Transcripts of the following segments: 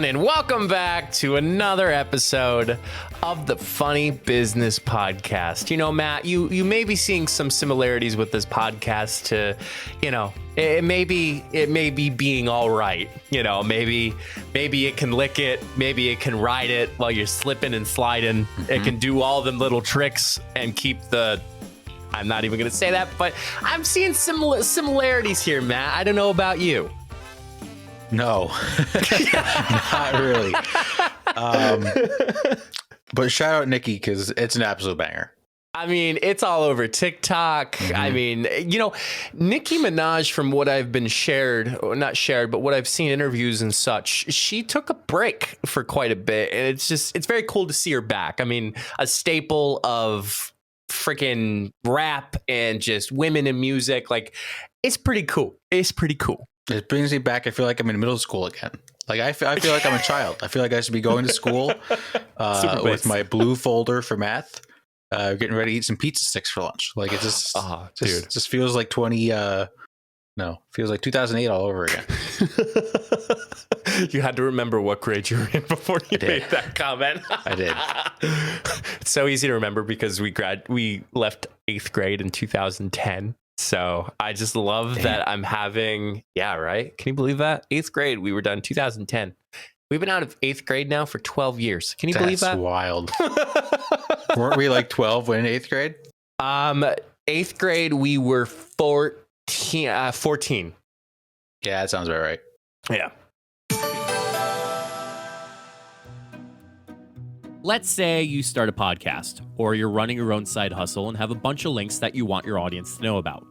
and welcome back to another episode of the Funny Business Podcast. You know, Matt, you may be seeing some similarities with this podcast to, you know, it may be being all right. You know, maybe it can lick it, maybe it can ride it while you're slipping and sliding. Mm-hmm. It can do all them little tricks and keep the... I'm not even going to say that, but I'm seeing similarities here, Matt. I don't know about you. No, not really. But shout out Nicki because it's an absolute banger. I mean, it's all over TikTok. Mm-hmm. I mean, you know, Nicki Minaj, from what I've been but what I've seen interviews and such, she took a break for quite a bit. And it's very cool to see her back. I mean, a staple of freaking rap and just women in music. Like, it's pretty cool. It brings me back. I feel like I'm in middle school again. Like I feel like I'm a child. I feel like I should be going to school with my blue folder for math, getting ready to eat some pizza sticks for lunch. Like it just feels like 2008 all over again. You had to remember what grade you were in before you made that comment. I did. It's so easy to remember because we left 8th grade in 2010. So I just love that I'm having, right? Can you believe that? 8th grade, we were done 2010. We've been out of 8th grade now for 12 years. Can you believe that? That's wild. Weren't we like 12 when in 8th grade? 8th grade, we were 14. Yeah, that sounds about right. Yeah. Let's say you start a podcast or you're running your own side hustle and have a bunch of links that you want your audience to know about.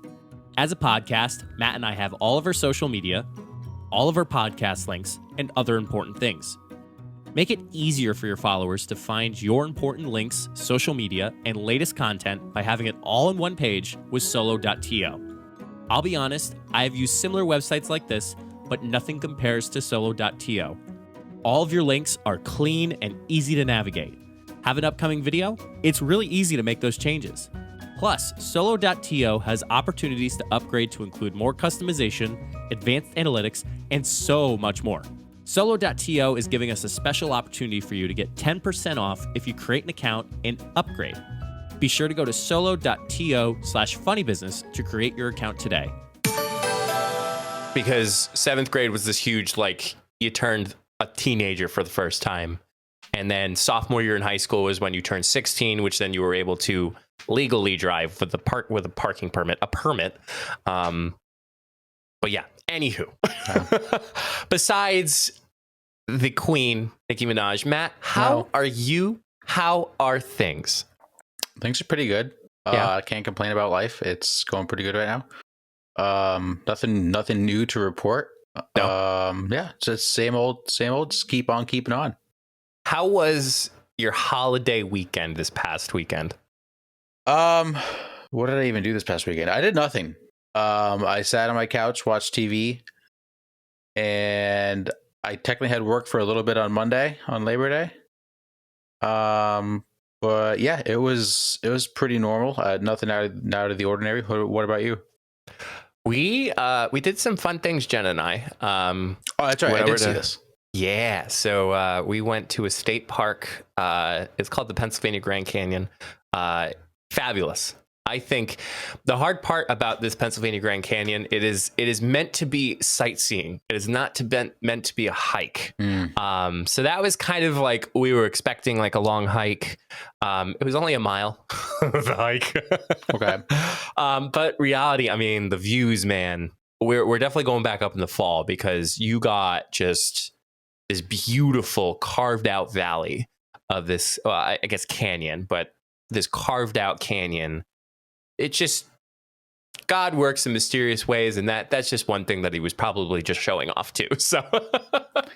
As a podcast, Matt and I have all of our social media, all of our podcast links, and other important things. Make it easier for your followers to find your important links, social media, and latest content by having it all in one page with Solo.to. I'll be honest, I have used similar websites like this, but nothing compares to Solo.to. All of your links are clean and easy to navigate. Have an upcoming video? It's really easy to make those changes. Plus, Solo.to has opportunities to upgrade to include more customization, advanced analytics, and so much more. Solo.to is giving us a special opportunity for you to get 10% off if you create an account and upgrade. Be sure to go to Solo.to/funnybusiness to create your account today. Because 7th grade was this huge, like, you turned a teenager for the first time. And then sophomore year in high school was when you turned 16, which then you were able to legally drive with a parking permit, a permit. But yeah, anywho, besides the queen, Nicki Minaj, Matt, how are you? How are things? Things are pretty good. I can't complain about life. It's going pretty good right now. Nothing new to report. No. Just same old, just keep on keeping on. How was your holiday weekend this past weekend? What did I even do this past weekend? I did nothing. I sat on my couch, watched TV, and I technically had work for a little bit on Monday, on Labor Day. But yeah, it was pretty normal. Nothing out of the ordinary. What about you? We did some fun things, Jen and I. Oh, that's right. I did see this. Yeah. So we went to a state park. It's called the Pennsylvania Grand Canyon. Fabulous. I think the hard part about this Pennsylvania Grand Canyon, it is meant to be sightseeing. It is not meant to be a hike. So that was kind of like, we were expecting like a long hike. It was only a mile of a hike. Okay. But reality, I mean, the views, man, we're definitely going back up in the fall because you got just this beautiful carved out valley of this, I guess canyon, but this carved out canyon. It just, God works in mysterious ways, and that's just one thing that he was probably just showing off too. So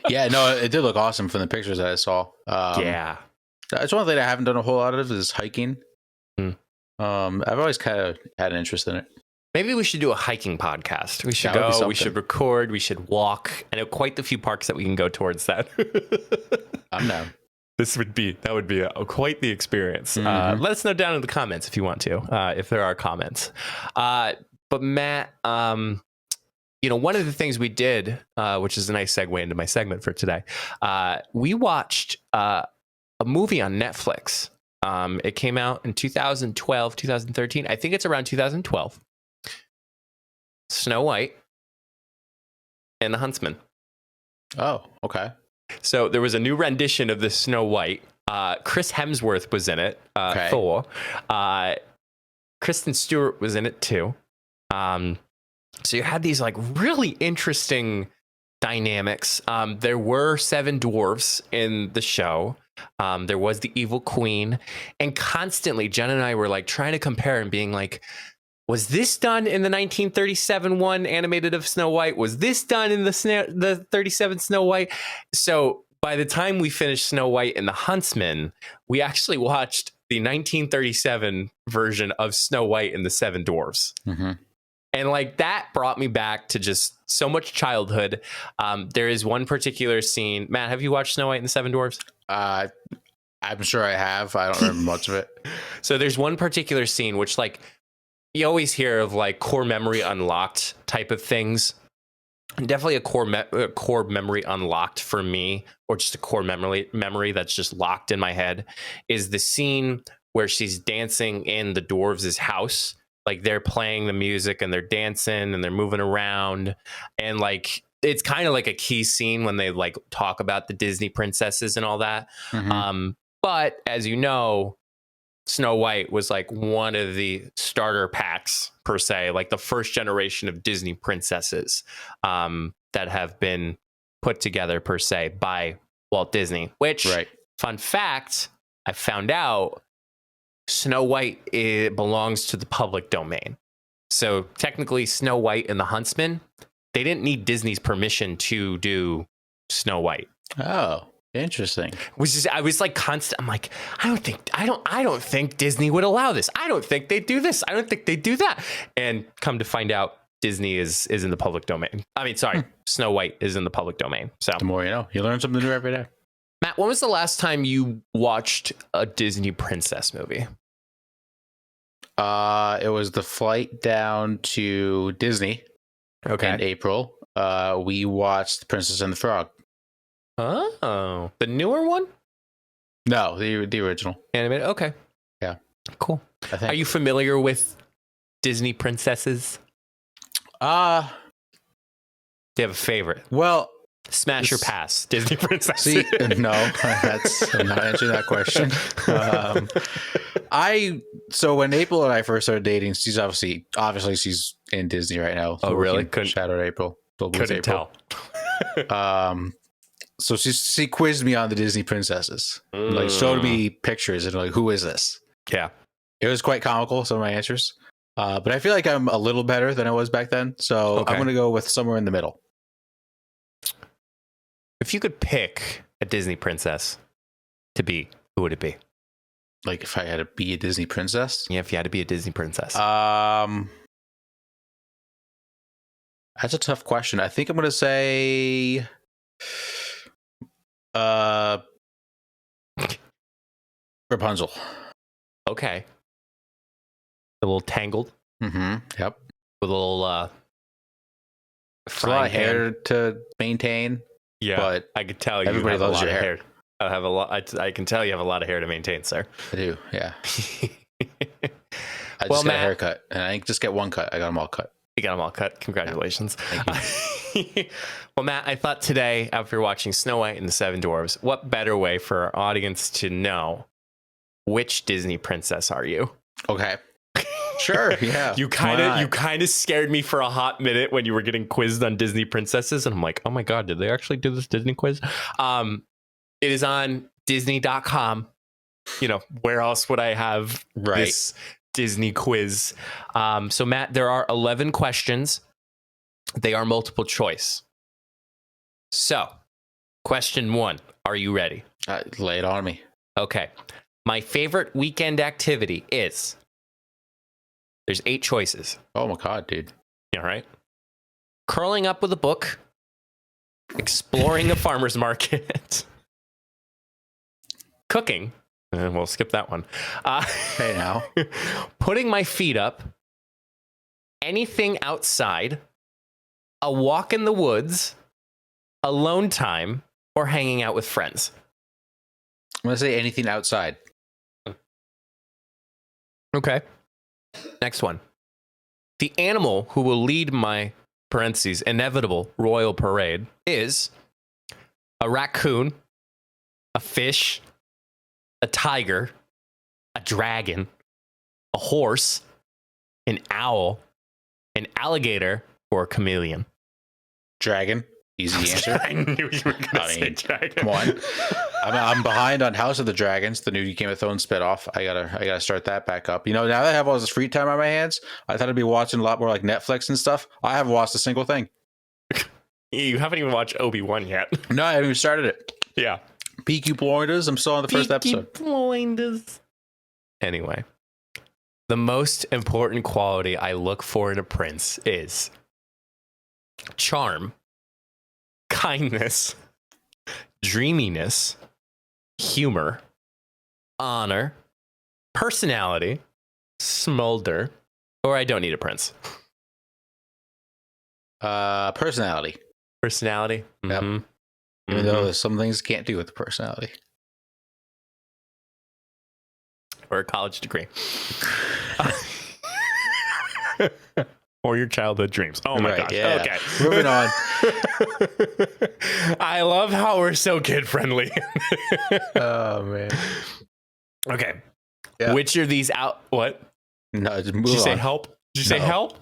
yeah, no, it did look awesome from the pictures that I saw. Yeah, that's one thing I haven't done a whole lot of is hiking. I've always kind of had an interest in it. Maybe we should do a hiking podcast. We should go, we should record, we should walk, and quite the few parks that we can go towards that. I'm down. That would be quite the experience. Let us know down in the comments if you want to, if there are comments. But Matt, one of the things we did, which is a nice segue into my segment for today, we watched a movie on Netflix. It came out in 2012, 2013. I think it's around 2012. Snow White and the Huntsman. Oh, okay. So there was a new rendition of the Snow White. Chris Hemsworth was in it. Thor. Kristen Stewart was in it too. So you had these like really interesting dynamics. There were 7 dwarves in the show. There was the evil queen, and constantly Jen and I were like trying to compare and being like, was this done in the 1937 one animated of Snow White? Was this done in the 37 Snow White? So by the time we finished Snow White and the Huntsman, we actually watched the 1937 version of Snow White and the 7 Dwarfs. Mm-hmm. And like that brought me back to just so much childhood. There is one particular scene. Matt, have you watched Snow White and the 7 Dwarfs? I'm sure I have. I don't remember much of it. So there's one particular scene which like you always hear of like core memory unlocked type of things. Definitely a core memory unlocked for me, or just a core memory that's just locked in my head, is the scene where she's dancing in the dwarves' house. Like they're playing the music and they're dancing and they're moving around, and like it's kind of like a key scene when they like talk about the Disney princesses and all that. Mm-hmm. But as you know, Snow White was like one of the starter packs per se, like the first generation of Disney princesses that have been put together per se by Walt Disney, which fun fact, I found out Snow White, it belongs to the public domain. So technically Snow White and the Huntsman, they didn't need Disney's permission to do Snow White. Oh, interesting. I was like constant. I'm like, I don't think Disney would allow this. I don't think they do this. I don't think they do that. And come to find out, Disney is in the public domain. I mean, sorry, Snow White is in the public domain. So the more you know, you learn something new every day. Matt, when was the last time you watched a Disney princess movie? It was the flight down to Disney. Okay. In April. We watched The Princess and the Frog. Oh, the newer one? No, the original. Animated? Okay. Yeah. Cool. I think. Are you familiar with Disney princesses? Do you have a favorite? Well, Smash or pass, Disney princess. See, no, I'm not answering that question. So when April and I first started dating, she's obviously she's in Disney right now. So really? Shadowed April. Couldn't tell. So she quizzed me on the Disney princesses, like showed me pictures and like, who is this? Yeah, it was quite comical, some of my answers. But I feel like I'm a little better than I was back then, so I'm going to go with somewhere in the middle. If you could pick a Disney princess to be, who would it be? Like if I had to be a Disney princess? Yeah, if you had to be a Disney princess. That's a tough question. I think I'm going to say Rapunzel. Okay. A little tangled. Mm-hmm. Yep. With a little it's a lot of hair to maintain. Yeah, but I could tell you everybody loves your hair. I have a lot. I can tell you have a lot of hair to maintain, sir. I do. Yeah. I just got a haircut, and I didn't just get one cut. I got them all cut. You got them all cut. Congratulations. Yeah. Thank you. Well, Matt, I thought today, after watching Snow White and the 7 Dwarfs, what better way for our audience to know which Disney princess are you? Okay. Sure. Yeah. You kind of scared me for a hot minute when you were getting quizzed on Disney princesses, and I'm like, oh my god, did they actually do this Disney quiz? It is on Disney.com. You know, where else would I have this Disney quiz? So Matt, there are 11 questions. They are multiple choice. So, question 1: are you ready? Lay it on me. Okay. My favorite weekend activity is. There's 8 choices. Oh my god, dude. All right. Curling up with a book, exploring a farmer's market, cooking, and we'll skip that one. Hey now. Putting my feet up, anything outside, a walk in the woods, alone time, or hanging out with friends? I'm going to say anything outside. Okay. Next one. The animal who will lead my parentheses inevitable royal parade is a raccoon, a fish, a tiger, a dragon, a horse, an owl, an alligator, or a chameleon. Dragon. Easy answer. I knew you were going to say dragon. Come on. I'm behind on House of the Dragons, the new Game of Thrones spinoff. I gotta start that back up. Now that I have all this free time on my hands, I thought I'd be watching a lot more like Netflix and stuff. I haven't watched a single thing. You haven't even watched Obi-Wan yet. No, I haven't even started it. Yeah. Peaky Blinders. I'm still on the first episode. Blinders. Anyway, the most important quality I look for in a prince is charm, kindness, dreaminess, humor, honor, personality, smolder, or I don't need a prince. Personality. Personality? Yep. Mm-hmm. Even though there's some things can't do with the personality. Or a college degree. Or your childhood dreams. Oh my gosh. Yeah. Okay. Moving on. I love how we're so kid friendly. Oh man. Okay. Yeah. Which are these out? What? No, just move Did you say on. help? Did you say help?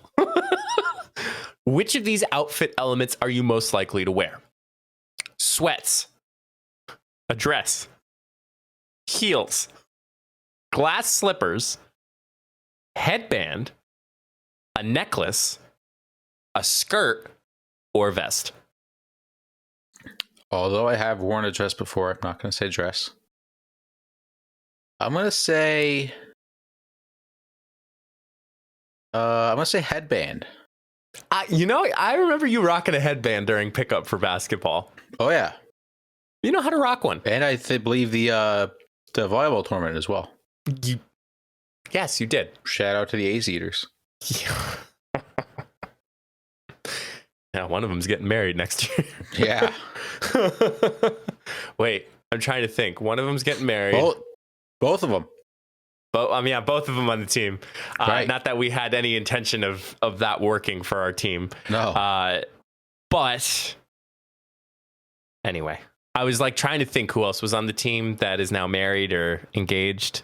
Which of these outfit elements are you most likely to wear? Sweats, a dress, heels, glass slippers, headband, a necklace, a skirt, or vest. Although I have worn a dress before, I'm not going to say dress. I'm going to say headband. I remember you rocking a headband during pickup for basketball. Oh yeah. You know how to rock one. And I believe the volleyball tournament as well. Yes, you did. Shout out to the A's Eaters. Yeah, one of them's getting married next year. Yeah. Wait, I'm trying to think. One of them's getting married. Both of them. Both of them on the team. Right. Not that we had any intention of that working for our team. No. But anyway, I was like trying to think who else was on the team that is now married or engaged.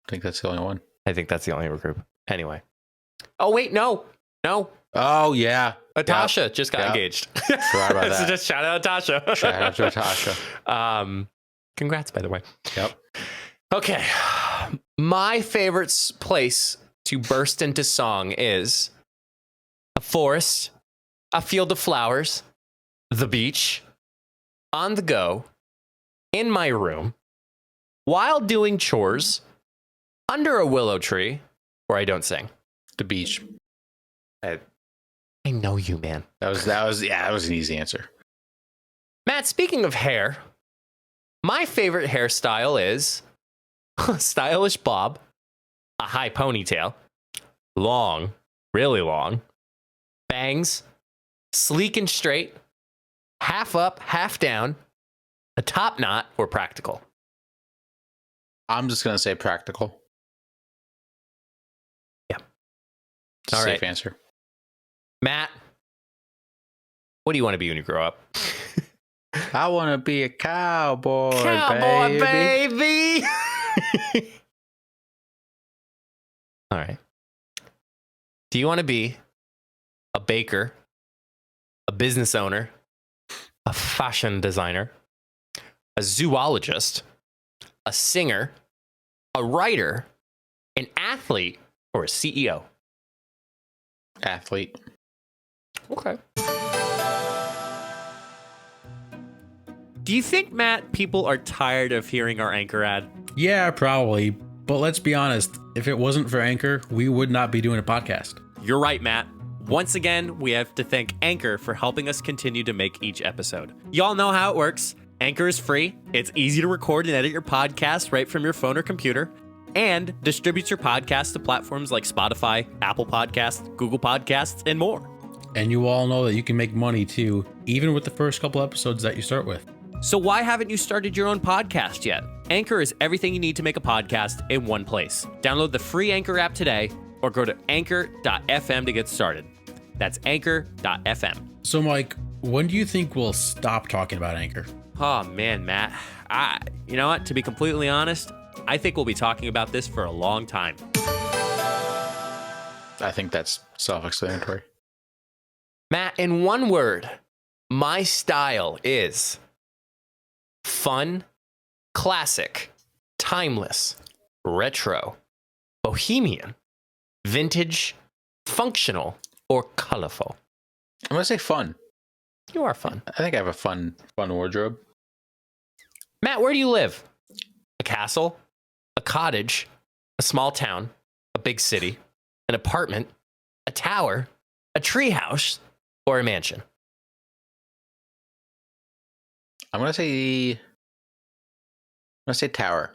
I think that's the only one. I think that's the only group. Anyway. Oh, wait, no. Oh, yeah. Natasha just got engaged. Forgot about that. So just shout out Natasha. Shout out to Natasha. Congrats, by the way. Yep. Okay. My favorite place to burst into song is a forest, a field of flowers, the beach, on the go, in my room, while doing chores, under a willow tree, where I don't sing. The beach. I know you, man. That was an easy answer. Matt, speaking of hair, my favorite hairstyle is stylish bob, a high ponytail, long, really long, bangs, sleek and straight, half up, half down, a top knot, or practical. I'm just going to say practical. Yeah. It's a safe answer. Matt, what do you want to be when you grow up? I want to be a cowboy, baby. All right. Do you want to be a baker, a business owner, a fashion designer, a zoologist, a singer, a writer, an athlete, or a CEO? Athlete. Okay. Do you think, Matt, people are tired of hearing our Anchor ad? Yeah, probably. But let's be honest, if it wasn't for Anchor, we would not be doing a podcast. You're right, Matt. Once again, we have to thank Anchor for helping us continue to make each episode. Y'all know how it works. Anchor is free. It's easy to record and edit your podcast right from your phone or computer, and distributes your podcast to platforms like Spotify, Apple Podcasts, Google Podcasts, and more. And you all know that you can make money too, even with the first couple episodes that you start with. So why haven't you started your own podcast yet? Anchor is everything you need to make a podcast in one place. Download the free Anchor app today or go to anchor.fm to get started. That's anchor.fm. So, Mike, when do you think we'll stop talking about Anchor? Oh, man, Matt. You know what? To be completely honest, I think we'll be talking about this for a long time. I think that's self-explanatory. Matt, in one word, my style is fun, classic, timeless, retro, bohemian, vintage, functional, or colorful. I'm gonna say fun. You are fun. I think I have a fun wardrobe. Matt, where do you live? A castle, a cottage, a small town, a big city, an apartment, a tower, a treehouse, or a mansion? I'm gonna say tower.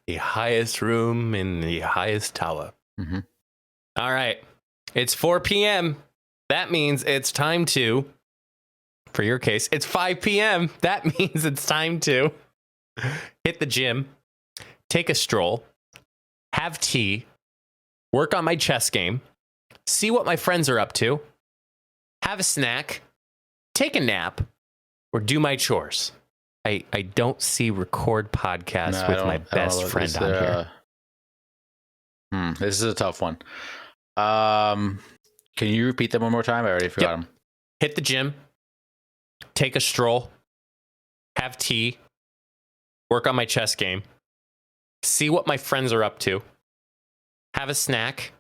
The highest room in the highest tower. Mm-hmm. All right. It's 4 p.m. That means it's time to, for your case, it's 5 p.m. That means it's time to hit the gym, take a stroll, have tea, work on my chess game, see what my friends are up to, have a snack, take a nap, or do my chores. I don't see record podcasts with my best friend on here. This is a tough one. Can you repeat them one more time? I already forgot them. Hit the gym, take a stroll, have tea, work on my chess game, see what my friends are up to, have a snack,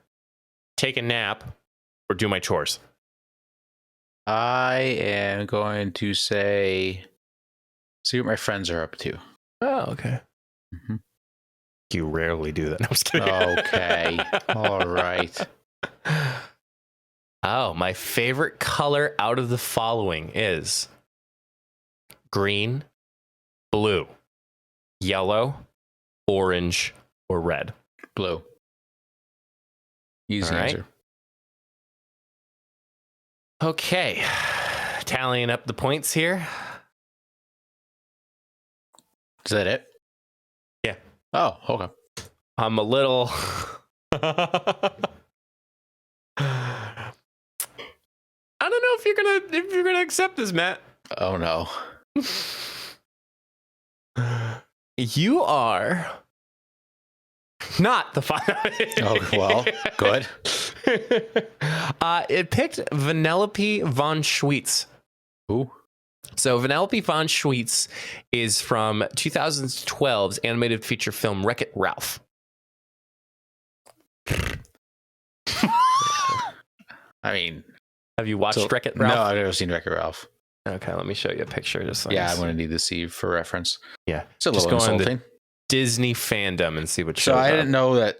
take a nap, or do my chores. I am going to say see what my friends are up to. Oh, okay. Mm-hmm. You rarely do that. No, I'm just kidding. Okay. All right. Oh, my favorite color out of the following is green, blue, yellow, orange, or red. Blue. Easy All right. answer. Okay. Tallying up the points here. Is that it? Yeah. Oh, okay. I'm a little I don't know if you're gonna accept this, Matt. Oh no. You are not the final. Oh well, good. It picked Vanellope von Schweetz. Who? So Vanellope von Schweetz is from 2012's animated feature film Wreck-It Ralph. I mean, have you watched Wreck-It Ralph? No, I've never seen Wreck-It Ralph. Okay, let me show you a picture. Just so Yeah, I'm going to need to see for reference. Yeah, It's a just little go on insulting. the Disney fandom and see what shows So I up. didn't know that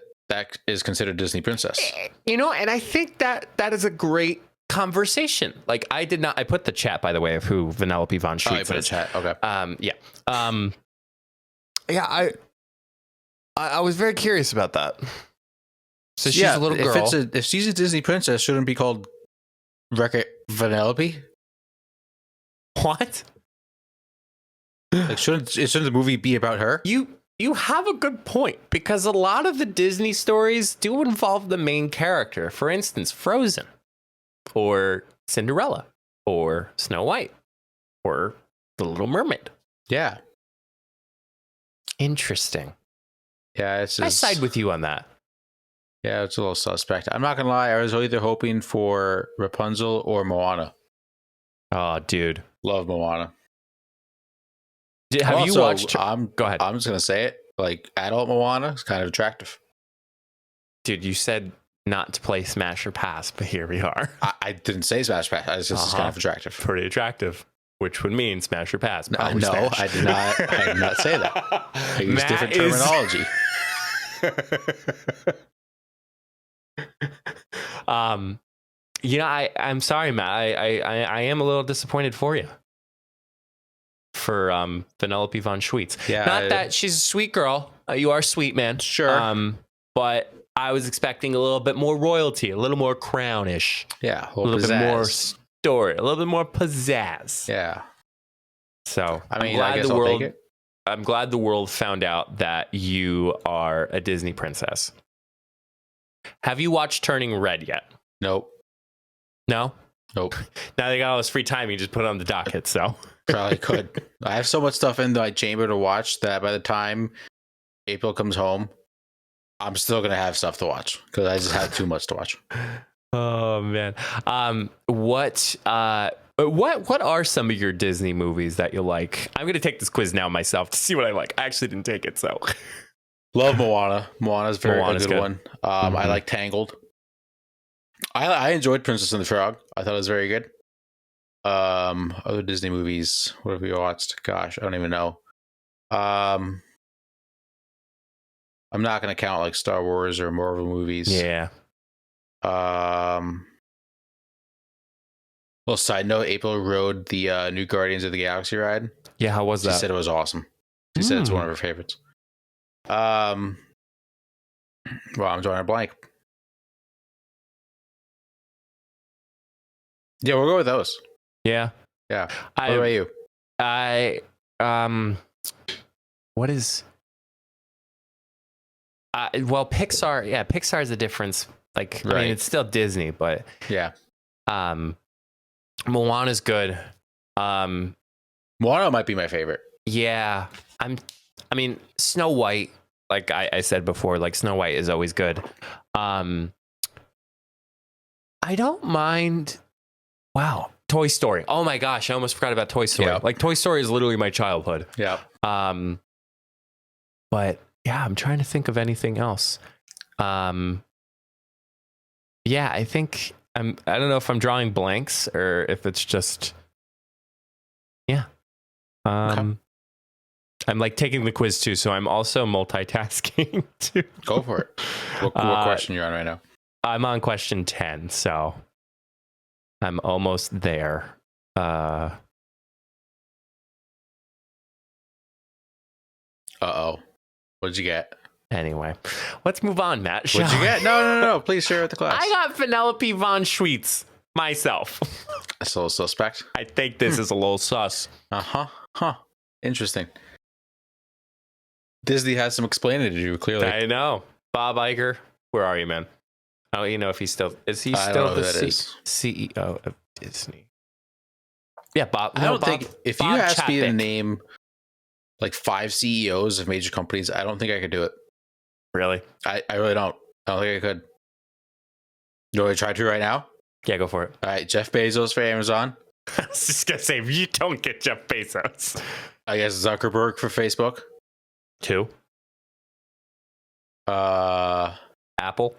is considered Disney Princess. You know, and I think that is a great conversation. Like, I did not. I put the chat, by the way, of who Vanellope von Oh, you Schweetz put a is. chat. Okay. Yeah. I was very curious about that. So she's yeah, a little girl. If she's a Disney princess, shouldn't it be called Wreck-It Vanellope? What? Like, shouldn't the movie be about her? You have a good point, because a lot of the Disney stories do involve the main character. For instance, Frozen, or Cinderella, or Snow White, or The Little Mermaid. Yeah. Interesting. Yeah, it's just, I side with you on that. Yeah, it's a little suspect. I'm not gonna lie, I was either hoping for Rapunzel or Moana. Oh, dude. Love Moana. Have you watched? Go ahead. I'm just gonna say it. Like, adult Moana is kind of attractive. Dude, you said not to play Smash or Pass, but here we are. I didn't say Smash Pass. I was just kind of attractive. Pretty attractive, which would mean Smash or Pass. No, I did not. I did not say that. I used different terminology. You know, I'm sorry, Matt. I am a little disappointed for you. For Vanellope von Schweetz. Yeah, Not that she's a sweet girl. You are sweet, man. Sure. But I was expecting a little bit more royalty, a little more crownish, Yeah, a little bit more story, a little bit more pizzazz. Yeah. So I mean, I guess I'll take it. I'm glad the world found out that you are a Disney princess. Have you watched Turning Red yet? Nope. No? Nope. Now they got all this free time, you just put it on the docket, so. Probably could. I have so much stuff in my chamber to watch that by the time April comes home, I'm still going to have stuff to watch because I just have too much to watch. Oh, man. What are some of your Disney movies that you like? I'm going to take this quiz now myself to see what I like. I actually didn't take it, so. Love Moana. Moana's a good one. Mm-hmm. I like Tangled. I enjoyed Princess and the Frog. I thought it was very good. Other Disney movies. What have we watched? Gosh, I don't even know. I'm not going to count like Star Wars or Marvel movies. Yeah. Well, side note, April rode the new Guardians of the Galaxy ride. Yeah, how was that? She said it was awesome. She said it's one of her favorites. Well, I'm drawing a blank. Yeah, we'll go with those. Yeah. Yeah. What about you? What is... well, Pixar. Yeah, Pixar is a difference. Like, right. I mean, it's still Disney, but yeah. Moana's good. Moana might be my favorite. Yeah, I mean, Snow White. Like I said before, like Snow White is always good. I don't mind. Wow, Toy Story. Oh my gosh, I almost forgot about Toy Story. Yeah. Like Toy Story is literally my childhood. Yeah. But yeah, I'm trying to think of anything else. Yeah, I think I don't know if I'm drawing blanks or if it's just, yeah. Okay. I'm like taking the quiz too, so I'm also multitasking too. Go for it. What question you're on right now? I'm on question 10, so I'm almost there. Uh-oh. What did you get? Anyway, let's move on, Matt. What'd you get? No. Please share with the class. I got Penelope von Schweetz myself. That's a little suspect. I think this is a little sus. Uh-huh. Huh. Interesting. Disney has some explaining to do, clearly. I know. Bob Iger, where are you, man? Oh, you know if he's still... Is he still the CEO of Disney? Yeah, Bob. I don't think... If you asked me to name like 5 CEOs of major companies, I don't think I could do it. Really? I really don't. I don't think I could. You want to try to right now? Yeah, go for it. All right, Jeff Bezos for Amazon. I was just going to say, you don't get Jeff Bezos. I guess Zuckerberg for Facebook. 2. Apple.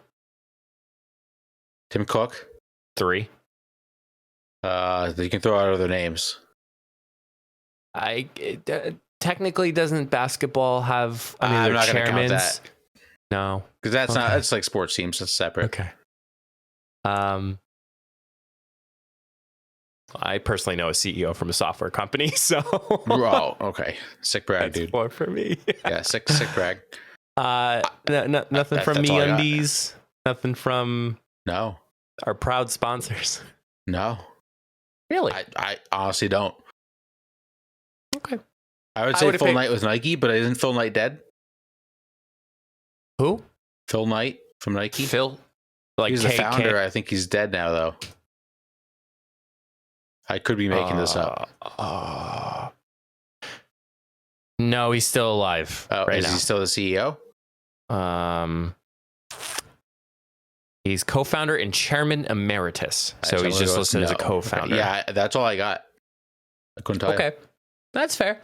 Tim Cook. 3. You can throw out other names. Technically, doesn't basketball have I'm not going to count that. No. Because that's not, that's like sports teams. That's separate. Okay. I personally know a CEO from a software company, so. Oh, okay. Sick brag, dude. More for me. Yeah, sick brag. Nothing from MeUndies. Nothing from our proud sponsors. No. Really? I honestly don't. Okay. I would say Phil Knight with Nike, but isn't Phil Knight dead? Who? Phil Knight from Nike. Phil? Like he's the founder. I think he's dead now, though. I could be making this up. No, he's still alive. Is he still the CEO? He's co-founder and chairman emeritus. So he's just listed as a co-founder. Okay. Yeah, that's all I got. I couldn't tell you. Okay, that's fair.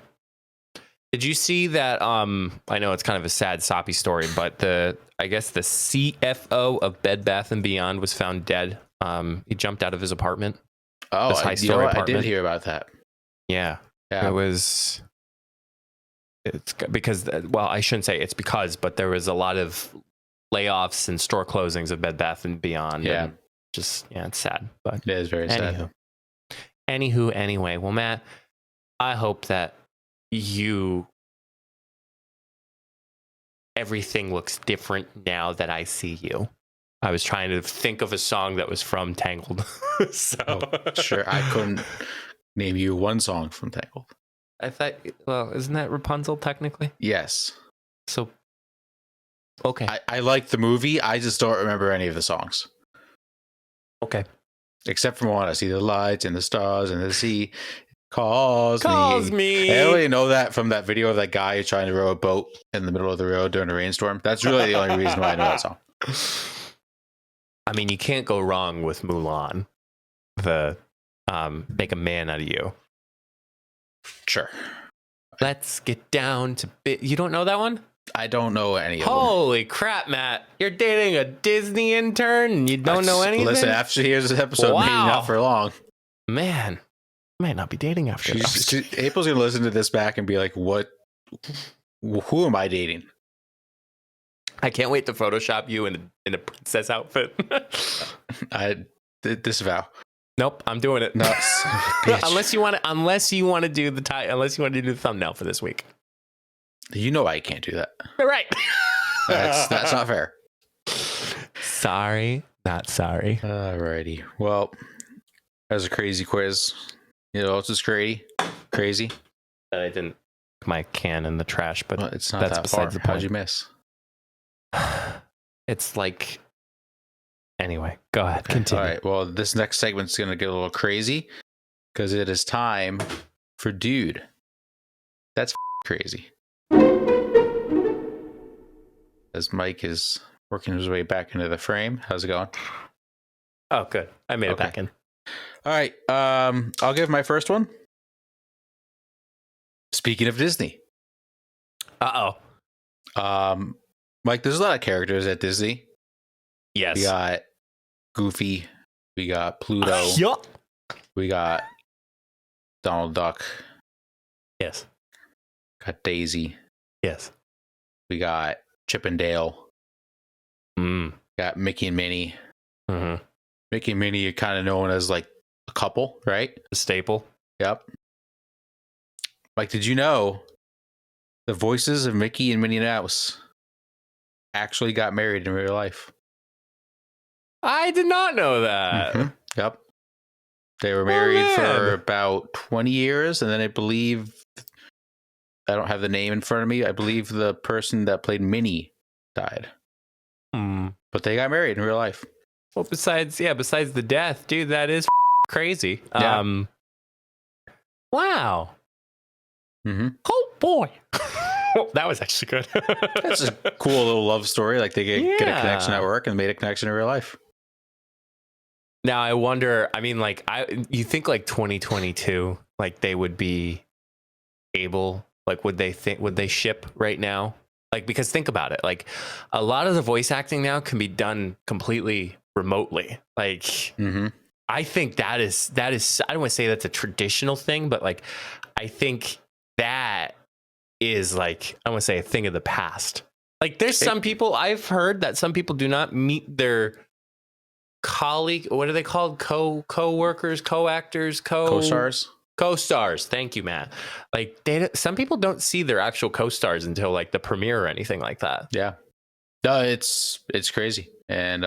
Did you see that? I know it's kind of a sad, soppy story, but I guess the CFO of Bed Bath & Beyond was found dead. He jumped out of his apartment. Oh, I did hear about that. Yeah. It was. It's because, well, I shouldn't say it's because, but there was a lot of layoffs and store closings of Bed Bath & Beyond. Yeah. It's sad. But it is very sad. Anyway, well, Matt, I hope that you everything looks different now that I see you. I was trying to think of a song that was from Tangled. Sure, I couldn't name you one song from Tangled. I thought, well, isn't that Rapunzel technically? Yes. So, okay. I like the movie. I just don't remember any of the songs. Okay. Except for one. I see the lights and the stars and the sea. Calls me. I only know that from that video of that guy trying to row a boat in the middle of the road during a rainstorm. That's really the only reason why I know that song. I mean, you can't go wrong with Mulan. The Make a Man Out of You. Sure. Let's get down to you don't know that one? I don't know any of them. Holy crap, Matt. You're dating a Disney intern and you don't know anything? Listen, after she hears this episode, maybe not for long. Man, I might not be dating after this. April's going to listen to this back and be like, what? Who am I dating? I can't wait to Photoshop you in a princess outfit. I disavow. Nope, I'm doing it. No, unless you want to do the thumbnail for this week. You know I can't do that. Right. That's not fair. Sorry, not sorry. Alrighty. Well, that was a crazy quiz. You know, it's just crazy. I didn't put my can in the trash, but it's not that's that besides far. the point. How'd you miss? It's like, anyway, go ahead. Continue. All right. Well, this next segment's going to get a little crazy because it is time for Dude. That's crazy. As Mike is working his way back into the frame. How's it going? Oh, good. I made it back in. All right. I'll give my first one. Speaking of Disney. Mike, there's a lot of characters at Disney. Yes. We got Goofy. We got Pluto. Yup. We got Donald Duck. Yes. Got Daisy. Yes. We got Chip and Dale. Got Mickey and Minnie. Mm-hmm. Mickey and Minnie are kind of known as like a couple, right? A staple. Yep. Mike, did you know the voices of Mickey and Minnie Mouse actually got married in real life? I did not know that. Mm-hmm. Yep. They were married for about 20 years, and then I believe, I don't have the name in front of me, I believe the person that played Minnie died. But they got married in real life. Well, besides the death, dude, that is crazy. Yeah. Wow. Mm-hmm. Oh boy. That was actually good. That's a cool little love story. Like they get a connection at work and made a connection in real life. Now I wonder, I mean, like you think like 2022, like they would be able, like would they ship right now? Like, because think about it, like a lot of the voice acting now can be done completely remotely. Like, I think that is, I don't want to say that's a traditional thing, but like, I think that is like, I want to say a thing of the past. Like there's some people, I've heard that some people do not meet their colleague, what are they called? Co-workers, co-actors, co-stars. Thank you, Matt. Like some people don't see their actual co-stars until like the premiere or anything like that. Yeah. No, it's crazy. And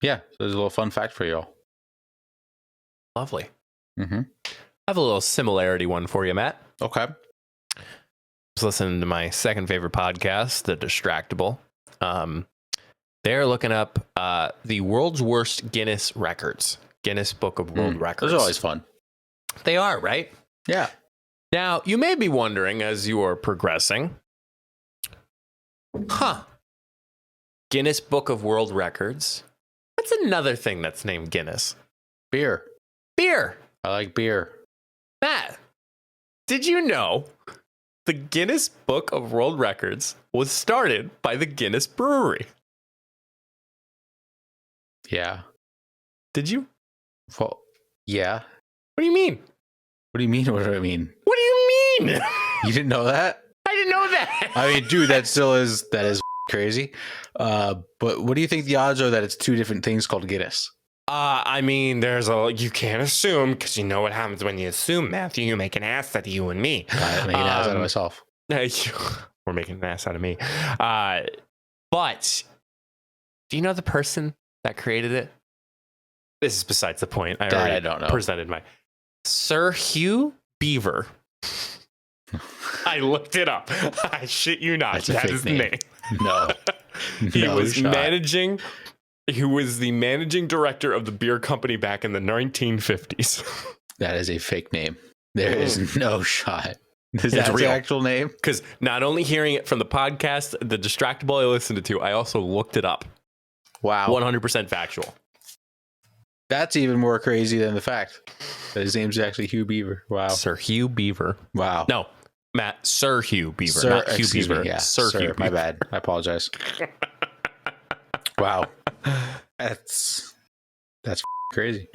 yeah, so there's a little fun fact for y'all. Lovely. Mm-hmm. I have a little similarity one for you, Matt. Okay. I was listening to my second favorite podcast, The Distractable. They're looking up the world's worst Guinness records. Guinness Book of World Records. Those are always fun. They are, right? Yeah. Now, you may be wondering as you are progressing, Guinness Book of World Records. What's another thing that's named Guinness? Beer. I like beer. Matt, did you know the Guinness Book of World Records was started by the Guinness Brewery? Yeah. Did you? Well, yeah. What do you mean? What do you mean? What do I mean? What do you mean? You didn't know that? I didn't know that. I mean, dude, that is crazy. But what do you think the odds are that it's two different things called Guinness? I mean, you can't assume, because you know what happens when you assume, Matthew. You make an ass out of you and me. I make an ass out of myself. We're making an ass out of me. But do you know the person that created it? This is besides the point. I don't know. Presented my Sir Hugh Beaver. I looked it up. I shit you not. That is the name. No. He was managing. He was the managing director of the beer company back in the 1950s. That is a fake name. There is no shot. Is that real. the actual name? Because not only hearing it from the podcast, the Distractable I listened to, I also looked it up. Wow. 100% factual. That's even more crazy than the fact that his name's actually Hugh Beaver. Wow. Sir Hugh Beaver. Wow. No, Matt, Sir Hugh Beaver, Sir, not Hugh excuse Beaver. me, yeah. Sir Hugh My Beaver. bad. I apologize. Wow. That's crazy.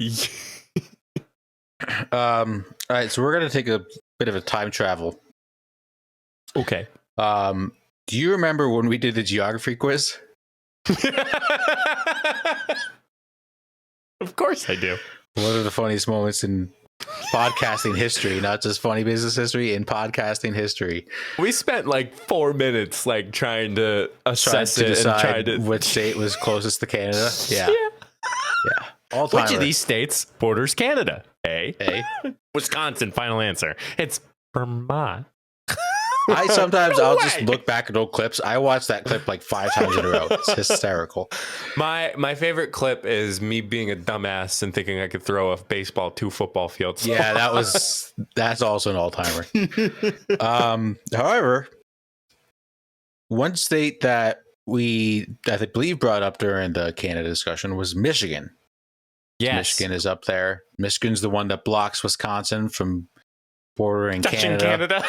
All right, so we're gonna take a bit of a time travel. Okay. Do you remember when we did the geography quiz? Of course I do. One of the funniest moments in podcasting history, not just funny business history, in podcasting history. We spent like 4 minutes like trying to assess Trying to it and trying decide to which state was closest to Canada. Yeah. Yeah. All time. Which of these states borders Canada? A. Hey. Wisconsin. Final answer. It's Vermont. I sometimes No I'll way. just look back at old clips. I watched that clip like 5 times in a row. It's hysterical. My favorite clip is me being a dumbass and thinking I could throw a baseball 2 football fields. Yeah, that's also an all-timer. However, one state that I believe brought up during the Canada discussion was Michigan. Yes. Michigan is up there. Michigan's the one that blocks Wisconsin from bordering Touching Canada, Canada.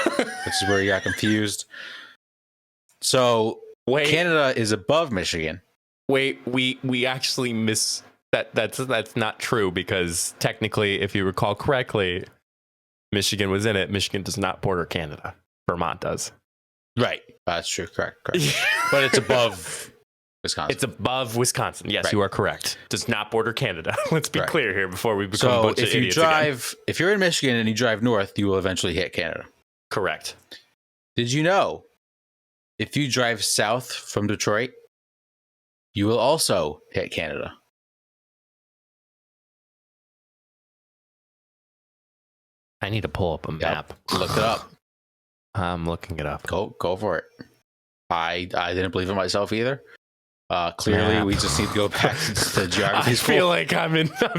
which is where you got confused. So Wait. Canada is above Michigan. Wait, we actually miss that. That's not true because technically, if you recall correctly, Michigan was in it. Michigan does not border Canada. Vermont does. Right. That's true. Correct. But it's above Wisconsin. It's above Wisconsin. Yes, Right. you are correct. Does not border Canada. Let's be Right. clear here before we become a So bunch of if you idiots again. if you're in Michigan and you drive north, you will eventually hit Canada. Correct. Did you know if you drive south from Detroit, you will also hit Canada? I need to pull up a map. Look it up. I'm looking it up. Go for it. I didn't believe it myself either. Clearly, Map. we just need to go back to geography I school.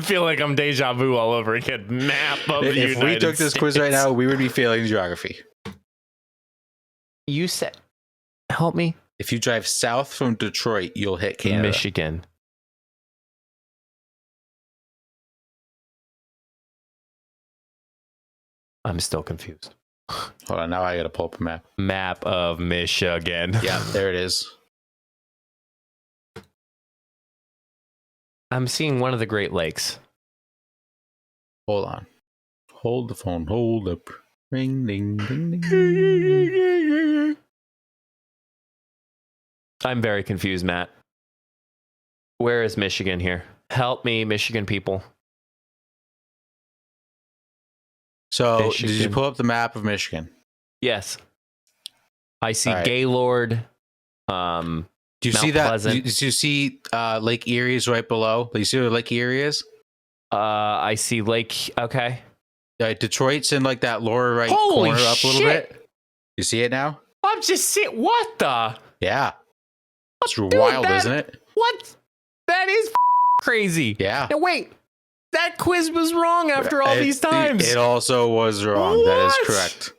feel like I'm deja vu all over again. Map of the If United we took this quiz right States. now, we would be failing geography. You said, help me. If you drive south from Detroit, you'll hit Canada. Michigan. I'm still confused. Hold on, now I gotta pull up a map. Map of Michigan. Yeah, there it is. I'm seeing one of the Great Lakes. Hold on. Hold the phone. Hold up. Ring, ding, ding, ding. I'm very confused, Matt. Where is Michigan here? Help me, Michigan people. So, did you Michigan. pull up the map of Michigan? Yes. I see All right. Gaylord. Do you Mount see that? Pleasant. Did you see Lake Erie is right below? Do you see where Lake Erie is? I see Lake. Okay. Detroit's in like that lower right Holy corner up a little shit. bit. You see it now? I'm just seeing. What the? Yeah. It's Dude, wild, that- isn't it? What? That is crazy. Yeah. Now, wait. That quiz was wrong after all these times. It also was wrong. That is What? correct.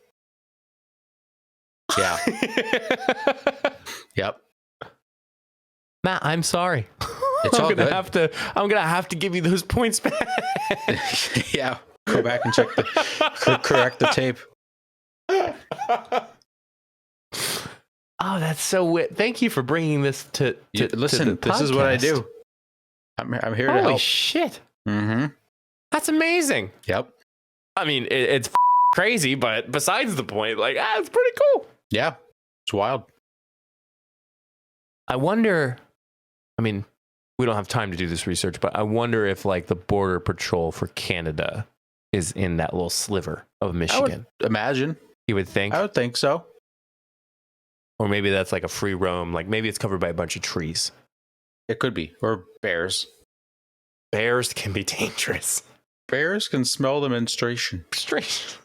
Yeah. Yep. Matt, I'm sorry. It's all good. I'm gonna have to give you those points back. Yeah. Go back and check correct the tape. Oh, that's so weird. Thank you for bringing this to Listen, to the this is what I podcast. do. I'm here to Holy help. shit. Mm-hmm. That's amazing. Yep. I mean, it's crazy, but besides the point, like, it's pretty cool. Yeah. It's wild. I wonder, I mean, we don't have time to do this research, but I wonder if like the border patrol for Canada is in that little sliver of I Michigan. would imagine. You would think. I would think so. Or maybe that's like a free roam. Like maybe it's covered by a bunch of trees. It could be. Or bears. Bears can be dangerous. Bears can smell the menstruation. Straight.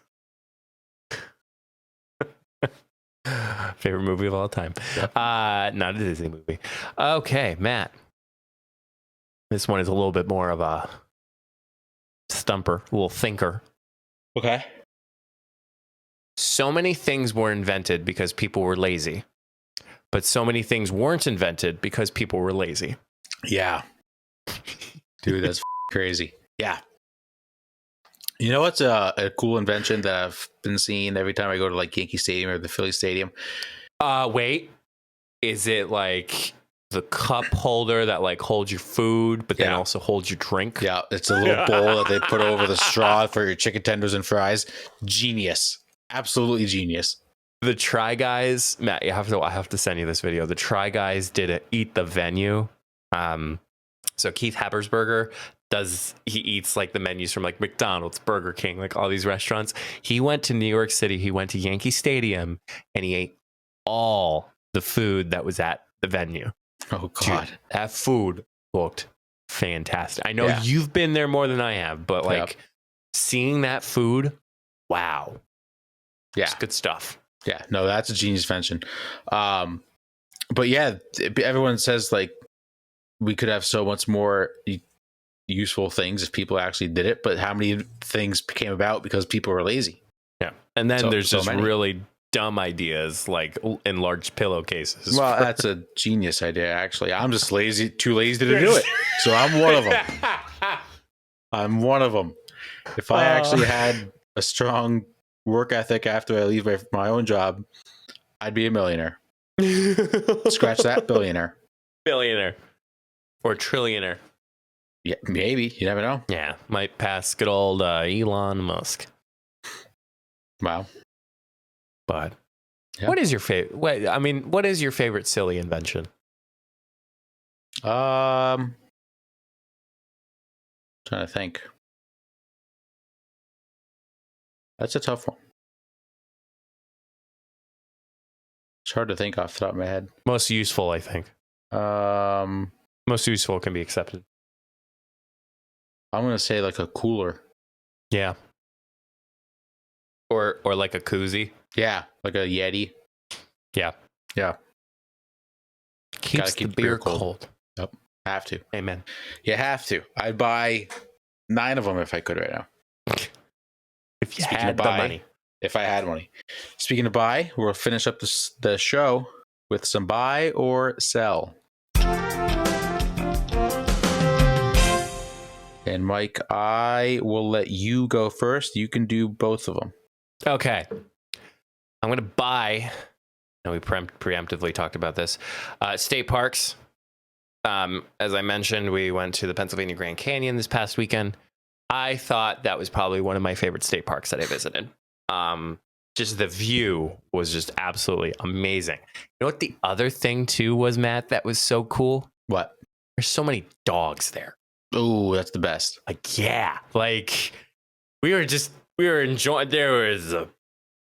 Favorite movie of all time. Yep. Not a Disney movie. Okay, Matt. This one is a little bit more of a stumper, a little thinker. Okay. So many things were invented because people were lazy, but so many things weren't invented because people were lazy. Yeah. Dude, that's crazy. Yeah. You know what's a cool invention that I've been seeing every time I go to like Yankee Stadium or the Philly Stadium? Wait. Is it like the cup holder that like holds your food, but then also holds your drink? Yeah, it's a little bowl that they put over the straw for your chicken tenders and fries. Genius. Absolutely genius. The Try Guys, Matt, I have to send you this video. The Try Guys did a Eat the Venue. So Keith Habersberger he eats like the menus from like McDonald's, Burger King, like all these restaurants. He went to New York City. He went to Yankee Stadium and he ate all the food that was at the venue. Oh God, dude, that food looked fantastic. I know you've been there more than I have, but like seeing that food, wow. Yeah, it's good stuff. Yeah, no, that's a genius invention. But yeah, everyone says like we could have so much more useful things if people actually did it, but how many things came about because people were lazy? Yeah, and then there's just many really dumb ideas like enlarged pillowcases. Well, that's a genius idea, actually. I'm just too lazy to do it. So I'm one of them. I'm one of them. If I actually had a strong work ethic after I leave my own job, I'd be a millionaire. Scratch that, billionaire. Billionaire. Or trillionaire. Yeah, maybe. You never know. Yeah, might pass good old Elon Musk. Wow. But what is your favorite? What is your favorite silly invention? Trying to think. That's a tough one. It's hard to think off the top of my head. Most useful, I think. Most useful can be accepted. I'm gonna say like a cooler. Yeah. Or like a koozie. Yeah, like a Yeti. Yeah. Yeah. Keeps the beer cold. Yep. Have to. Amen. You have to. I'd buy 9 of them if I could right now. If you had the money. If I had money. Speaking of buy, we'll finish up the show with some buy or sell. And Mike, I will let you go first. You can do both of them. Okay. I'm going to buy, and we preemptively talked about this, state parks. As I mentioned, we went to the Pennsylvania Grand Canyon this past weekend. I thought that was probably one of my favorite state parks that I visited. Just the view was just absolutely amazing. You know what the other thing too was, Matt, that was so cool? What? There's so many dogs there. Oh, that's the best. Like, yeah. Like, we were enjoying, there was a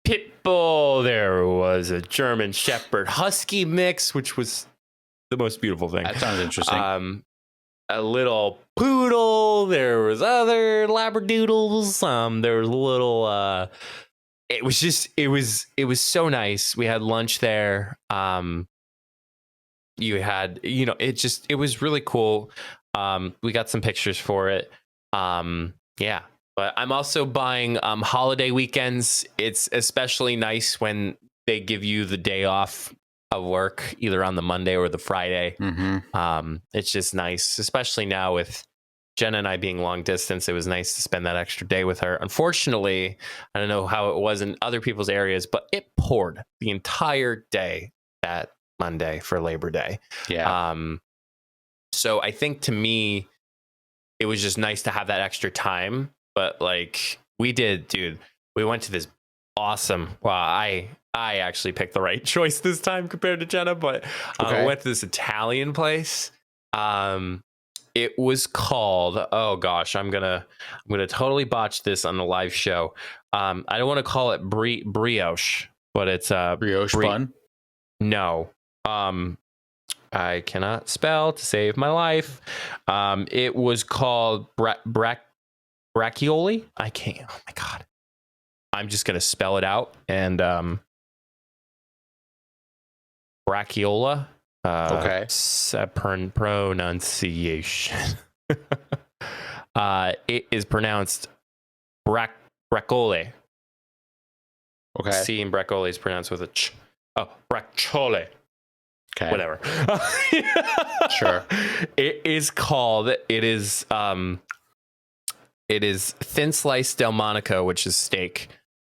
pit bull, there was a German Shepherd Husky mix, which was the most beautiful thing. That sounds interesting. A little poodle, there was other labradoodles, there was a little it was so nice. We had lunch there. You had, it was really cool. We got some pictures for it. Yeah. But I'm also buying holiday weekends. It's especially nice when they give you the day off of work, either on the Monday or the Friday. Mm-hmm. It's just nice, especially now with Jenna and I being long distance. It was nice to spend that extra day with her. Unfortunately, I don't know how it was in other people's areas, but it poured the entire day that Monday for Labor Day. Yeah. So I think to me, it was just nice to have that extra time. But like we went to this awesome, well, I actually picked the right choice this time compared to Jenna, but we went to this Italian place. It was called, oh gosh, I'm gonna totally botch this on the live show. I don't want to call it brioche, but it's brioche bun. No. I cannot spell to save my life. It was called braccioli. I can't. Oh my God. I'm just going to spell it out. And bracciola. Okay. Pronunciation. It is pronounced braccole. Okay. C in braccole is pronounced with a ch. Oh, bracciole. Okay. Whatever. Sure. It is thin sliced Delmonico, which is steak,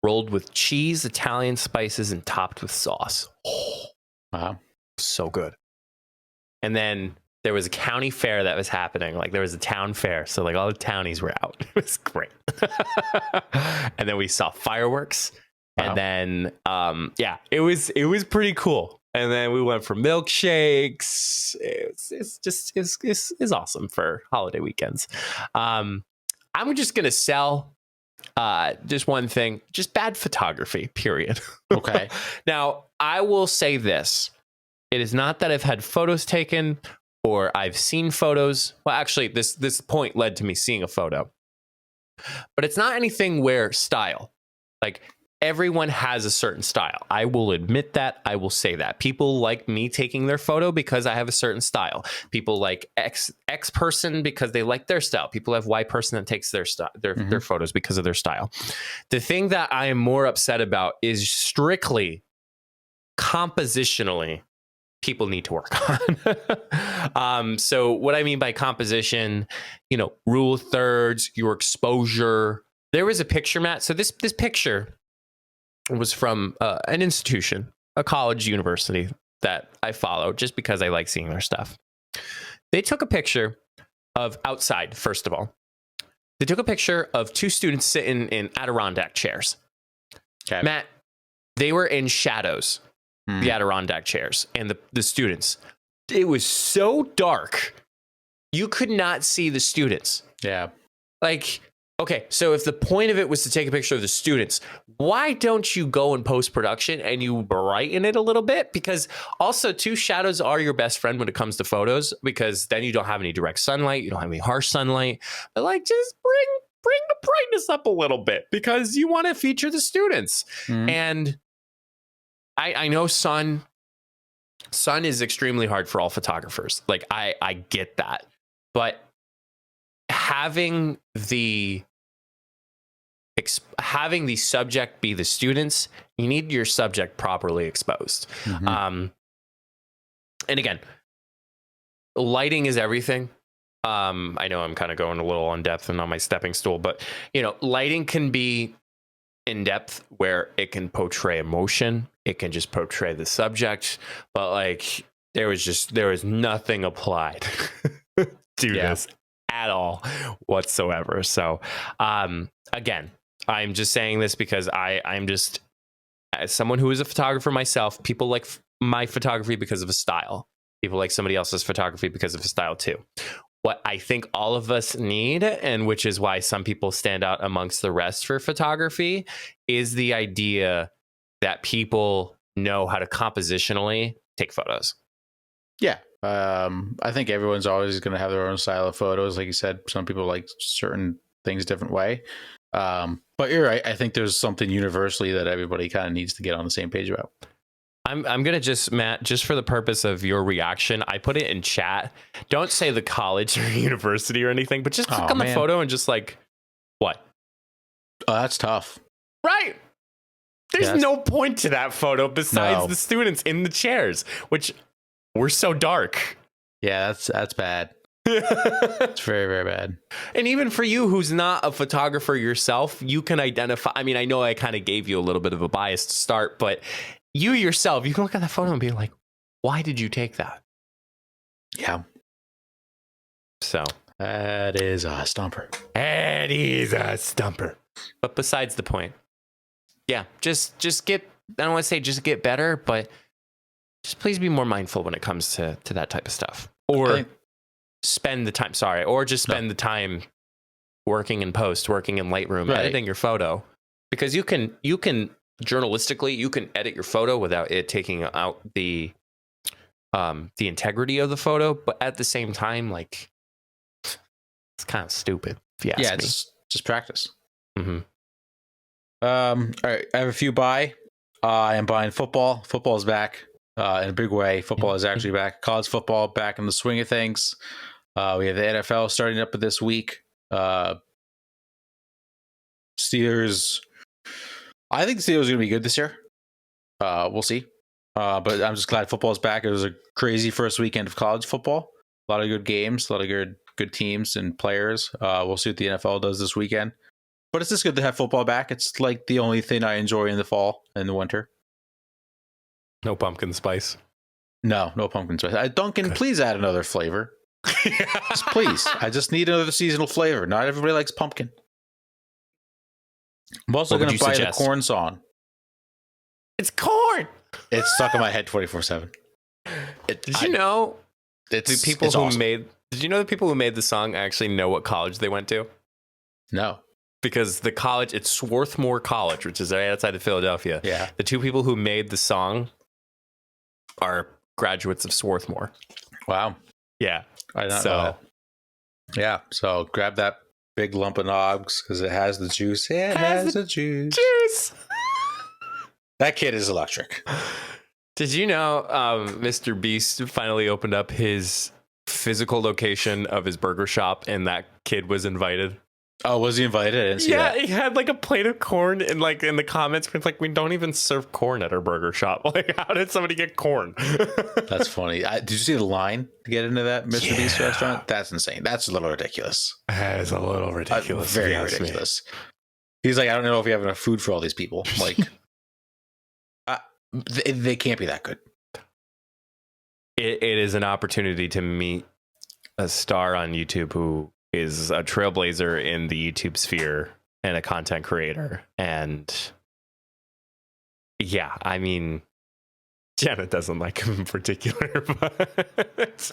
rolled with cheese, Italian spices, and topped with sauce. Oh, Wow. so good. And then there was a county fair that was happening. Like there was a town fair. So like all the townies were out. It was great. And then we saw fireworks. Wow. And then it was pretty cool. And then we went for milkshakes. It's awesome for holiday weekends. I'm just gonna sell just one thing, just bad photography, period. Okay. Now, I will say this. It is not that I've had photos taken or I've seen photos. Well, actually, this point led to me seeing a photo. But it's not anything where style. Like, everyone has a certain style. I will admit that. I will say that. People like me taking their photo because I have a certain style. People like X person because they like their style. People have Y person that takes their style, their photos because of their style. The thing that I am more upset about is strictly compositionally, people need to work on. So what I mean by composition, rule of thirds, your exposure. There was a picture, Matt. So this picture was from an institution, a college, university that I follow just because I like seeing their stuff. They took a picture of outside, first of all. They took a picture of two students sitting in Adirondack chairs. Okay. Matt, they were in shadows, the Adirondack chairs, and the students. It was so dark, you could not see the students. Yeah. Like, okay, so if the point of it was to take a picture of the students, why don't you go in post-production and you brighten it a little bit? Because also, too, shadows are your best friend when it comes to photos, because then you don't have any direct sunlight, you don't have any harsh sunlight. But like, just bring the brightness up a little bit because you want to feature the students. And I know sun is extremely hard for all photographers. Like, I get that. But having the subject be the students, you need your subject properly exposed. And again, lighting is everything. I know I'm kind of going a little in depth and on my stepping stool, but lighting can be in depth where it can portray emotion. It can just portray the subject, but like there was nothing applied to this at all whatsoever. So again, I'm just saying this because I'm just, as someone who is a photographer myself, people like my photography because of a style. People like somebody else's photography because of a style too. What I think all of us need, and which is why some people stand out amongst the rest for photography, is the idea that people know how to compositionally take photos. Yeah. I think everyone's always going to have their own style of photos. Like you said, some people like certain things a different way. But you're right. I think there's something universally that everybody kind of needs to get on the same page about. I'm going to just, Matt, just for the purpose of your reaction, I put it in chat. Don't say the college or university or anything, but just click on the photo and just like, what? Oh, that's tough. Right. There's no point to that photo besides the students in the chairs, which were so dark. Yeah, that's bad. It's very, very bad. And even for you, who's not a photographer yourself, you can identify. I mean, I know I kind of gave you a little bit of a bias to start, but you yourself, you can look at that photo and be like, why did you take that? Yeah. So that is a stumper. That is a stumper. But besides the point, yeah, just get, I don't want to say just get better, but just please be more mindful when it comes to that type of stuff. Or spend the time, the time working in post, working in Lightroom, editing your photo. Because you can journalistically, you can edit your photo without it taking out the integrity of the photo, but at the same time, like, it's kind of stupid if you ask me. Just practice. Mm-hmm. All right, I have a few buy. I am buying football. Football is back in a big way. Football is actually back. College football back in the swing of things. We have the NFL starting up this week. Steelers. I think the Steelers are going to be good this year. We'll see. But I'm just glad football is back. It was a crazy first weekend of college football. A lot of good games, a lot of good teams and players. We'll see what the NFL does this weekend. But it's just good to have football back. It's like the only thing I enjoy in the fall and the winter. No pumpkin spice. No pumpkin spice. Duncan, please add another flavor. Just please. I just need another seasonal flavor. Not everybody likes pumpkin. I'm also going to buy the corn song. It's corn. It's stuck in my head 24/7. Did you know Did you know the people who made the song actually know what college they went to? No. Because the college, it's Swarthmore College, which is right outside of Philadelphia. Yeah. The two people who made the song are graduates of Swarthmore. Wow. Yeah. I don't know that. Yeah. So grab that big lump of nogs because it has the juice. Yeah, it has the juice. That kid is electric. Did you know Mr. Beast finally opened up his physical location of his burger shop and that kid was invited? Oh, was he invited? I didn't see that. He had like a plate of corn and like in the comments, it's like, we don't even serve corn at our burger shop. Like, how did somebody get corn? That's funny. Did you see the line to get into that Mr. Beast restaurant? That's insane. That's a little ridiculous. That is a little ridiculous. Very ridiculous. He's like, I don't know if you have enough food for all these people. Like, they can't be that good. It is an opportunity to meet a star on YouTube who is a trailblazer in the YouTube sphere and a content creator. And yeah, I mean, Janet doesn't like him in particular, but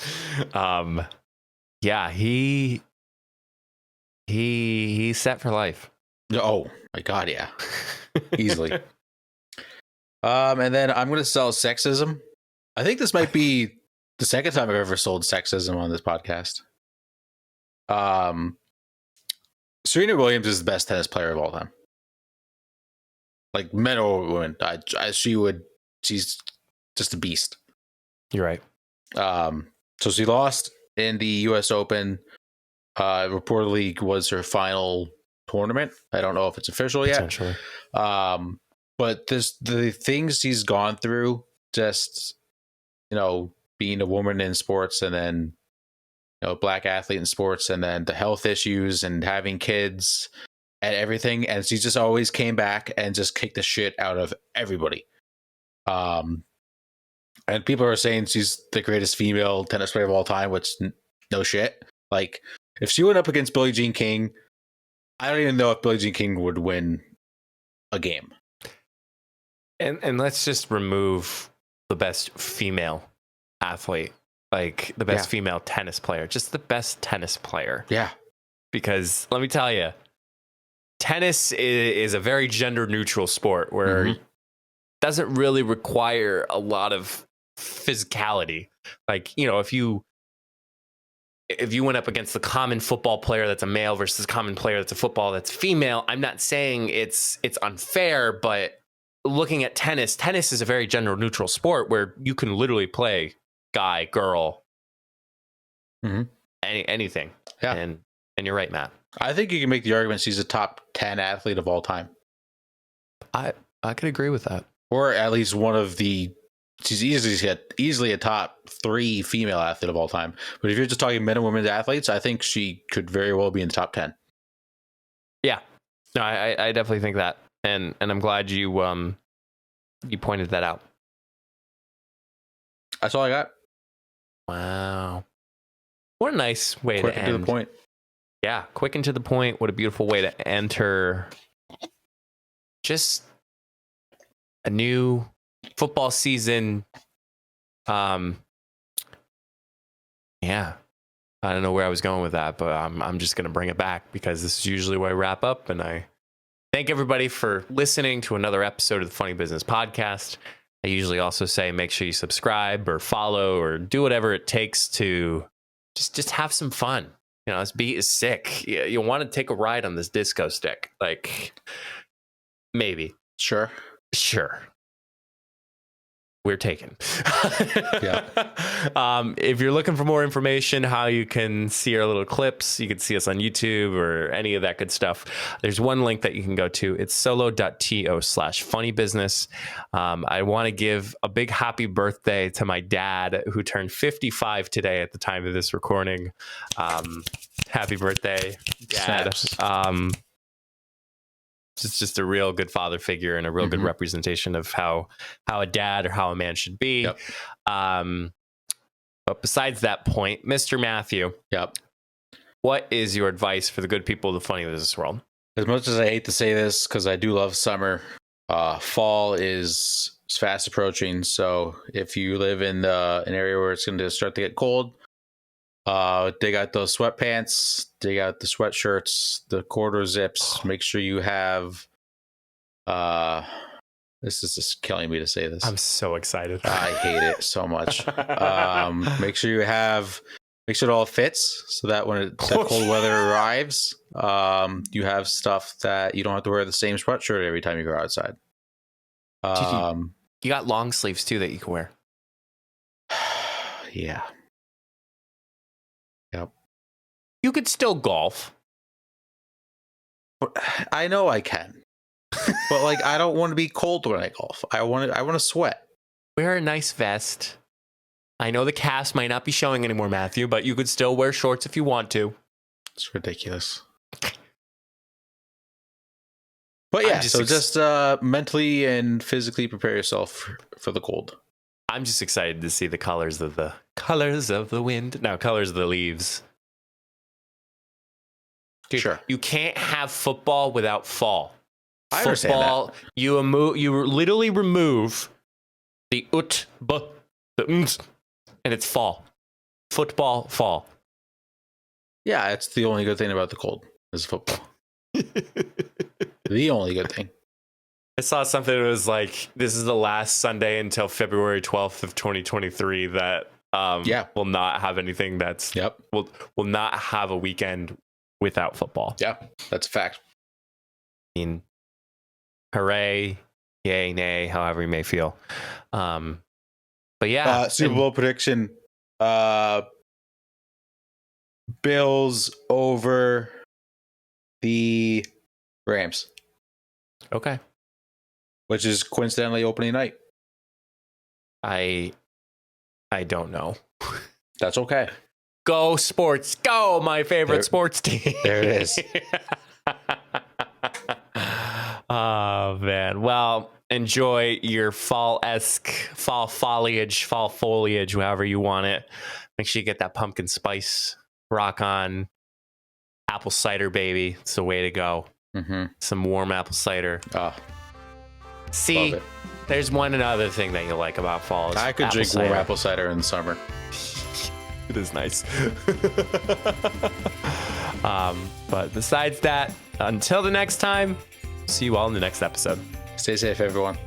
yeah, he's set for life. Oh my God. Yeah, easily. And then I'm going to sell sexism. I think this might be the second time I've ever sold sexism on this podcast. Serena Williams is the best tennis player of all time. Like, men or women, she's just a beast. You're right. So she lost in the U.S. Open. Reportedly was her final tournament. I don't know if it's official yet. Potentially. But the things she's gone through, just, being a woman in sports and then, black athlete in sports and then the health issues and having kids and everything. And she just always came back and just kicked the shit out of everybody. And people are saying she's the greatest female tennis player of all time, which no shit. Like, if she went up against Billie Jean King, I don't even know if Billie Jean King would win a game. And let's just remove the best female athlete, like the best female tennis player, just the best tennis player. Yeah. Because let me tell you, tennis is a very gender neutral sport where it doesn't really require a lot of physicality. Like, if you went up against the common football player that's a male versus common player that's a football that's female, I'm not saying it's unfair, but looking at tennis is a very gender neutral sport where you can literally play guy, girl, anything. Yeah. And you're right, Matt. I think you can make the argument she's a top 10 athlete of all time. I could agree with that. Or at least she's easily a top 3 female athlete of all time. But if you're just talking men and women's athletes, I think she could very well be in the top 10. Yeah. No, I definitely think that. And I'm glad you pointed that out. That's all I got. Wow. What a nice way Quick to and end. to the point. Yeah, quick and to the point. What a beautiful way to enter just a new football season. Yeah. I don't know where I was going with that, but I'm just going to bring it back because this is usually where I wrap up, and I Thank everybody for listening to another episode of the Funny Business Podcast. I usually also say make sure you subscribe or follow or do whatever it takes to just have some fun. You know, this beat is sick. You want to take a ride on this disco stick. Like, maybe. Sure. We're taken. Yeah. If you're looking for more information, how you can see our little clips, you can see us on YouTube or any of that good stuff. There's one link that you can go to. It's solo.to/funnybusiness. I want to give a big happy birthday to my dad, who turned 55 today at the time of this recording. Happy birthday, Dad. It's just a real good father figure and a real good representation of how a dad or how a man should be. Yep. But besides that point, Mr. Matthew, Yep. what is your advice for the good people of the funny business world? As much as I hate to say this, because I do love summer, fall is fast approaching. So if you live in an area where it's going to start to get cold, dig out those sweatpants, dig out the sweatshirts, the quarter zips. Make sure you have. This is just killing me to say this. I'm so excited. I hate it so much. Make sure you have. Make sure it all fits so that when that cold weather arrives, you have stuff that you don't have to wear the same sweatshirt every time you go outside. You got long sleeves too that you can wear. Yeah. Yep. You could still golf. I know I can, but like I don't want to be cold when I golf. I want to sweat. Wear a nice vest. I know the cast might not be showing anymore, Matthew, but you could still wear shorts if you want to. It's ridiculous. But yeah, just mentally and physically prepare yourself for the cold. I'm just excited to see the colors of the wind. No, colors of the leaves. Dude, sure. You can't have football without fall. I understand football, you literally remove the the and it's fall. Football, fall. Yeah, it's the only good thing about the cold is football. The only good thing. I saw something that was like, this is the last Sunday until February 12th of 2023 that will not have anything that's will not have a weekend without football. Yeah, that's a fact. I mean, hooray, yay, nay, however you may feel. But yeah. Super Bowl prediction. Bills over the Rams. Okay. Which is coincidentally opening night. I don't know. That's okay. Go sports. Go, my favorite sports team. There it is. Oh, man. Well, enjoy your fall foliage, however you want it. Make sure you get that pumpkin spice rock on. Apple cider, baby. It's the way to go. Some warm apple cider. See, there's one other thing that you like about fall. I could drink warm apple cider in the summer. It is nice. But besides that, until the next time, see you all in the next episode. Stay safe, everyone.